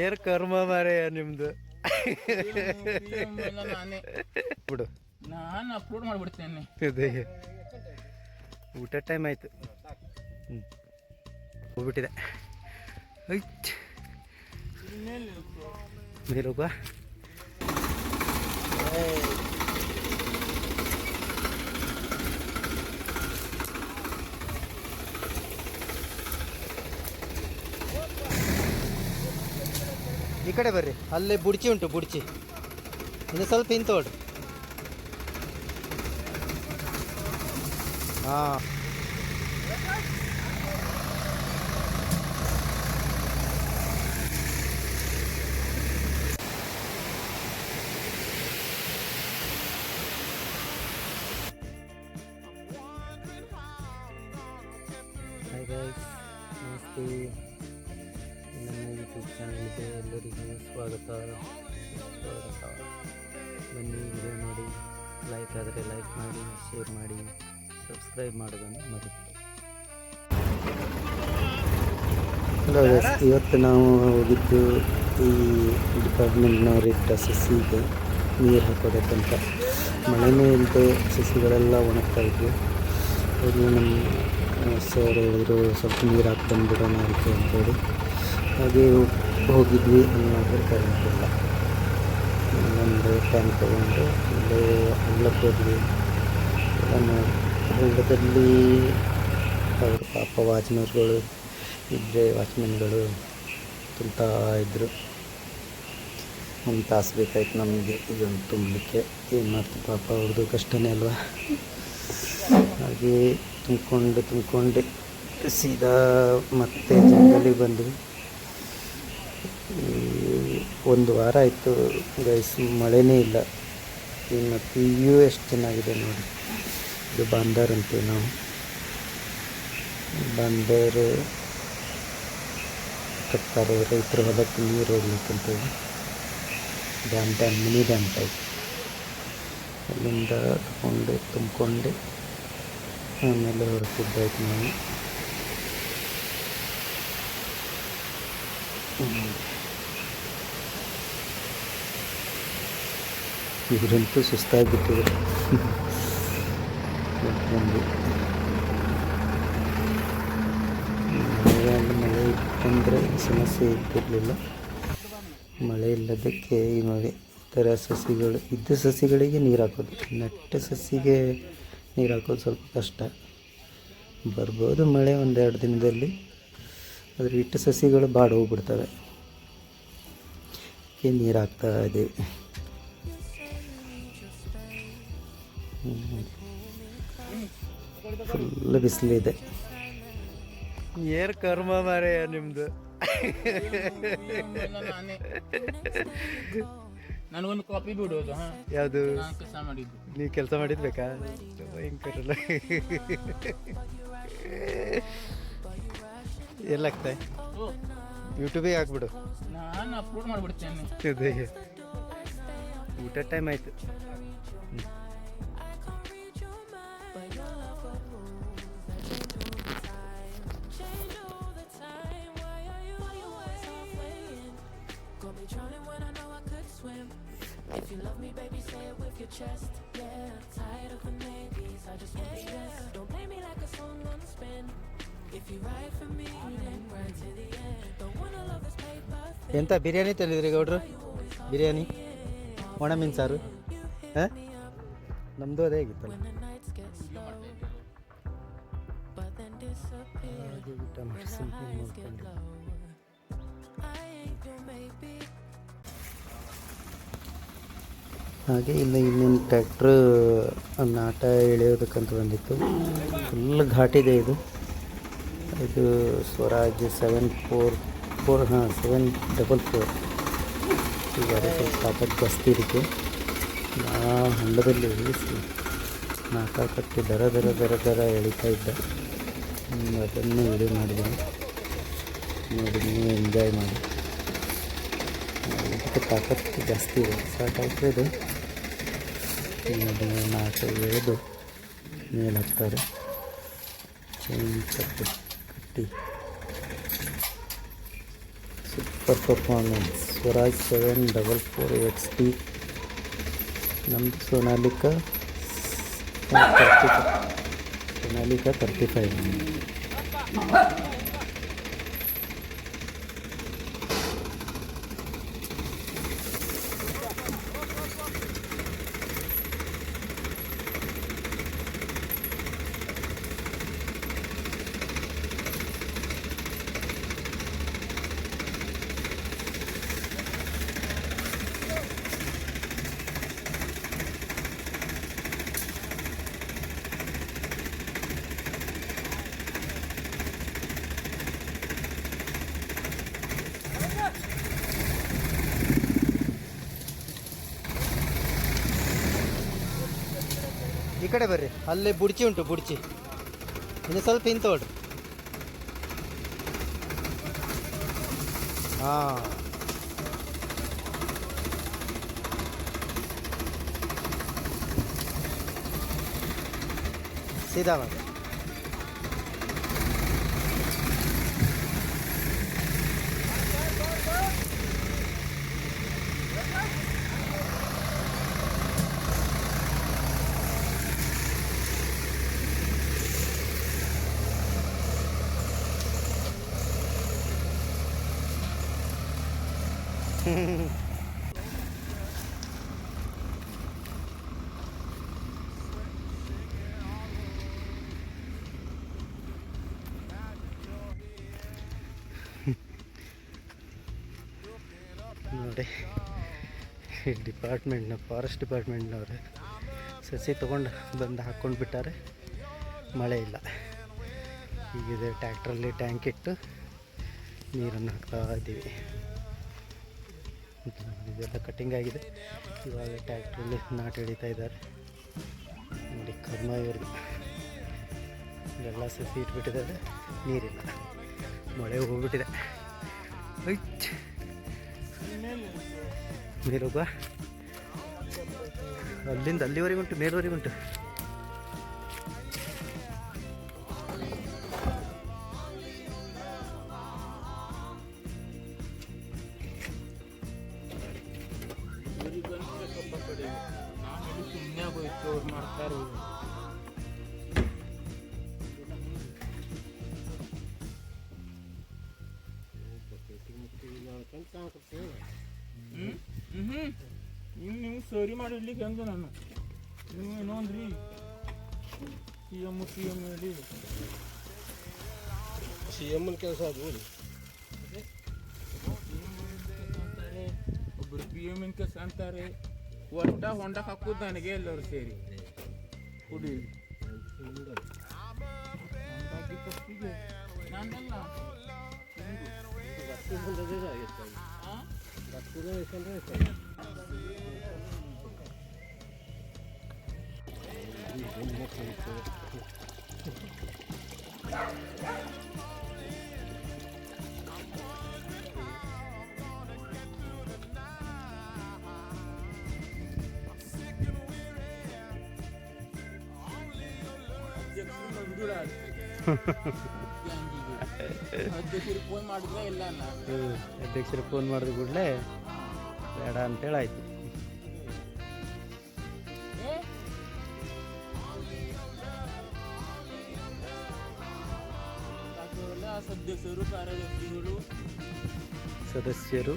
Air ಕರ್ಮ ಮಾರೆಯ ನಿಮ್ದು ಬಿಡು, ನಾನು ಅಪ್ಲೋಡ್ ಮಾಡಿಬಿಡ್ತೇನೆ. ಊಟ ಟೈಮ್ ಆಯ್ತು. ಹೋಗ್ಬಿಟ್ಟಿದೆ. ಮೇಲೆ ಹೋಗುವ. ಈ ಕಡೆ ಬರ್ರಿ, ಅಲ್ಲೇ ಬುಡ್ಚಿ ಉಂಟು. ಬುಡ್ಚಿ ಇನ್ನು ಸ್ವಲ್ಪ ಹಿಂತೋಡ್ರಿ. ಹಾಂ, ಹಾಯ್ ಗೈಸ್, ನಮಸ್ತೆ. ನನ್ನ ಯೂಟ್ಯೂಬ್ ಚಾನಲ್ಗೆ ಎಲ್ಲರಿಗೂ ಸ್ವಾಗತ. ಬನ್ನಿ, ವಿಡಿಯೋ ನೋಡಿ. ಲೈಕ್ ಆದರೆ ಲೈಕ್ ಮಾಡಿ, ಶೇರ್ ಮಾಡಿ, ಸಬ್ಸ್ಕ್ರೈಬ್ ಮಾಡೋದನ್ನು ಮರಿ. ಹಲೋ ಗೈಸ್, ಇವತ್ತು ನಾವು ಹೋಗಿದ್ದು ಈ ಡಿಪಾರ್ಟ್ಮೆಂಟ್ನವ್ರು ಇಟ್ಟ ಸಸಿಗೆ ನೀರು ಹಾಕೋದಕ್ಕಂತ. ಮಳೆನೇ ಇಲ್ಲದೆ ಸಸಿಗಳೆಲ್ಲ ಒಣಗ್ತಾ ಇದ್ವು. ಹೋಗಿ ನಮ್ಮ ಸರ್ ಹೇಳಿದ್ರು ಸ್ವಲ್ಪ ನೀರು ಹಾಕಿ ಬಂದುಬಿಡೋಣ ಅಂತೇಳಿ. ಹಾಗೆ ಹೋಗಿದ್ವಿ. ಅನ್ನೋದು ಕರೆಂಟ್ ಇಲ್ಲ. ಒಂದು ಟ್ಯಾಂಕ್ ತೊಗೊಂಡು ಇಲ್ಲೇ ಹಳ್ಳಕ್ಕೆ ಹೋದ್ವಿ. ಹಳ್ಳದಲ್ಲಿ ಅವರು ಪಾಪ ವಾಚ್ಮನ್ಗಳು ಇದ್ದರೆ ವಾಚ್ಮನ್ಗಳು ತುಂಬ್ತಾ ಇದ್ದರು. ಒಂದು ತಾಸು ಬೇಕಾಯ್ತು ನಮಗೆ ಇದನ್ನು ತುಂಬಲಿಕ್ಕೆ. ಏನು ಮಾಡ್ತೀವಿ, ಪಾಪ ಅವ್ರದ್ದು ಕಷ್ಟನೇ ಅಲ್ವಾ. ಹಾಗೆ ತುಂಬಿಕೊಂಡು ಸೀದಾ ಮತ್ತೆ ಜಂಗಲಿಗೆ ಬಂದ್ವಿ. ಒಂದು ವಾರ ಆಯಿತು ಗೈಸ್, ಮಳೆನೇ ಇಲ್ಲ. ಮತ್ತು ವ್ಯೂ ಎಷ್ಟು ಚೆನ್ನಾಗಿದೆ ನೋಡಿ. ಇದು ಬಾಂದರ್ ಅಂತೀವಿ ನಾವು. ಬಾಂದರ್ ಕಟ್ತಾರೆ ರೈತರು ಹೊಲಕ್ಕೆ ನೀರು ಹೋಗ್ಲಿಕ್ಕಂತೇಳಿ. Dam mini dam type. ಅಲ್ಲಿಂದ ತುಂಬಿಕೊಂಡು ಆಮೇಲೆ ಹೊರಟಿದ್ದಾಯ್ತು ನಾವು. ಇವರಂತೂ ಸುಸ್ತಾಗಿಬಿಟ್ಟಿದೆ. ಮಳೆ ಇತ್ತಂದರೆ ಸಮಸ್ಯೆ ಇರ್ತಿರಲಿಲ್ಲ. ಮಳೆ ಇಲ್ಲದಕ್ಕೆ ಈ ಥರ ಸಸಿಗಳು ಇದ್ದ ಸಸಿಗಳಿಗೆ ನೀರು ಹಾಕೋದು. ನೆಟ್ಟ ಸಸಿಗೆ ನೀರು ಹಾಕೋದು ಸ್ವಲ್ಪ ಕಷ್ಟ. ಬರ್ಬೋದು ಮಳೆ 1-2 ದಿನದಲ್ಲಿ, ಆದರೆ ಇಟ್ಟು ಸಸಿಗಳು ಬಾಡಿ ಹೋಗ್ಬಿಡ್ತವೆ. ನೀರು ಹಾಕ್ತಾ ಇದ್ದೀವಿ. ಫುಲ್ ಬಿಸಿಲಿದೆ. ಏರ್ ಕರ್ಮ ಮಾರೆಯ ನಿಮ್ದು. ನನಗೊಂದು ಕಾಪಿ ಬಿಡೋದು. ಯಾವುದು? ಕೆಲಸ ಮಾಡಿದ್ದು. ನೀವು ಕೆಲಸ ಮಾಡಿದ್ಬೇಕಾ? ಭಯಂಕರಲ್ಲ. ಎಲ್ಲಾಗ್ತಾ ಯೂಟ್ಯೂಬಿಗೆ ಹಾಕ್ಬಿಡು. ನಾನು ಅಪ್ಲೋಡ್ ಮಾಡಿಬಿಡ್ತೇನೆ. ಊಟ ಟೈಮ್ ಆಯಿತು. ಎಂತ ಬಿರಿಯಾನಿ ತಂದಿದ್ರಿ ಗೌಡ್ರು? ಬಿರಿಯಾನಿ, ಒಣ ಮೀನು ಸಾರು. ಹಾಂ, ನಮ್ಮದು ಅದೇ ಆಗಿತ್ತಲ್ಲ. ಊಟ ಮಾಡಿ ಸಿಂಪಲ್ ನೋಡ್ಕೊಂಡು. ಹಾಗೆ ಇನ್ನೊಂದು ಟ್ಯಾಕ್ಟ್ರು ನಾಟ ಎಳೆಯೋದಕ್ಕಂತ ಬಂದಿತ್ತು. ಫುಲ್ ಘಾಟಿದೆ ಇದು. ಇದು ಸ್ವರಾಜ್ 744 ಈಗ ಸ್ವಲ್ಪ ತಾಕತ್ತು ಜಾಸ್ತಿ ಇದಕ್ಕೆ. ಹಳ್ಳದಲ್ಲಿ ಇಳಿಸಿ ನಾಟ ಕಟ್ಟಿ ದರ ಎಳಿತಾ ಇದ್ದ. ಅದನ್ನು ವಿಡಿಯೋ ಮಾಡಿದ್ದೀನಿ, ನೋಡಿ ನೀವು ಎಂಜಾಯ್ ಮಾಡಿ. ಇದಕ್ಕೆ ತಾಕತ್ತು ಜಾಸ್ತಿ ಇದೆ. ಸಾಕಾಗ್ತದೆ ಇದು. ನೋಡಿ ನಾಟ ಎಳೆದು ಮೇಲೆ ಹಾಕ್ತಾರೆ. ಚೈನ್ ಕಟ್ಟಿ ಸೂಪರ್ ಪರ್ಫಾರ್ಮೆನ್ಸ್ ಸ್ವರಾಜ್ 744XT. ನಮ್ಮದು ಸೋನಾಲಿಕಾ 35. ಈ ಕಡೆ ಬರ್ರಿ, ಅಲ್ಲಿ ಬುಡ್ಚಿ ಉಂಟು, ಬುಡ್ಚಿ ಇನ್ನು ಸ್ವಲ್ಪ ಹಿಂತೋಡ್ರಿ. ಹಾಂ, ಸೀದಾ ಮಾಡಿ. ನೋಡಿ, ಫಾರೆಸ್ಟ್ ಡಿಪಾರ್ಟ್ಮೆಂಟ್ನವ್ರು ಸಸಿ ತೊಗೊಂಡು ಬಂದು ಹಾಕ್ಕೊಂಡು ಬಿಟ್ಟಾರೆ. ಮಳೆ ಇಲ್ಲ. ಈಗಿದೆ ಟ್ಯಾಕ್ಟ್ರಲ್ಲಿ ಟ್ಯಾಂಕ್ ಇಟ್ಟು ನೀರನ್ನು ಹಾಕ್ತಾ ಇದ್ದೀವಿ. ಇದೆಲ್ಲ ಕಟ್ಟಿಂಗ್ ಆಗಿದೆ. ಇವಾಗ ಟ್ಯಾಕ್ಟ್ರಲ್ಲಿ ನಾಟಿ ಹಿಡಿತಾ ಇದ್ದಾರೆ. ನೋಡಿ ಕರ್ಮ ಇವ್ರದ್ದು. ಎಲ್ಲ ಸಸಿ ಇಟ್ಬಿಟ್ಟಿದ್ದಾರೆ, ನೀರಿಲ್ಲ, ಮಳೆ ಹೋಗ್ಬಿಟ್ಟಿದೆ. ಮೇಲೋಗ ಅಲ್ಲಿಂದ ಅಲ್ಲಿವರೆಗೆ ಉಂಟು, ಮೇಲ್ವರೆಗೆ ಉಂಟು. ಸುಮ್ಮನೆ ಹೋಯ್ತು ಅವ್ರು ಮಾಡ್ತಾರೆ. ನೀವು ಸರಿ ಮಾಡಿ ಇಡ್ಲಿಕ್ಕೆ ಅಂದೆ ನಾನು. ನೀವು ಏನೋ ಅಂದ್ರಿ ಸಿ ಎಮ್ ಹೇಳಿ CM ಕೆಲಸ ಅದು ಒಬ್ಬರು PM ಕೆಲಸ ಅಂತಾರೆ. ಒಟ್ಟ ಹೊಂಡ ಹಾಕೋದು ನನಗೆ ಎಲ್ಲರೂ ಸೇರಿ ಕುಡಿ ಫಸ್ಟಿಗೆ ನಾನಲ್ಲ ಅಧ್ಯಕ್ಷರು ಫೋನ್ ಮಾಡಿದ್ರೆ ಇಲ್ಲ ಅಧ್ಯಕ್ಷರು ಫೋನ್ ಮಾಡಿದ ಕೂಡಲೇ ಬೇಡ ಅಂತೇಳಿ ಆಯ್ತು. ಸದಸ್ಯರು ಕಾರ್ಯದರ್ಶಿಗಳು ಸದಸ್ಯರು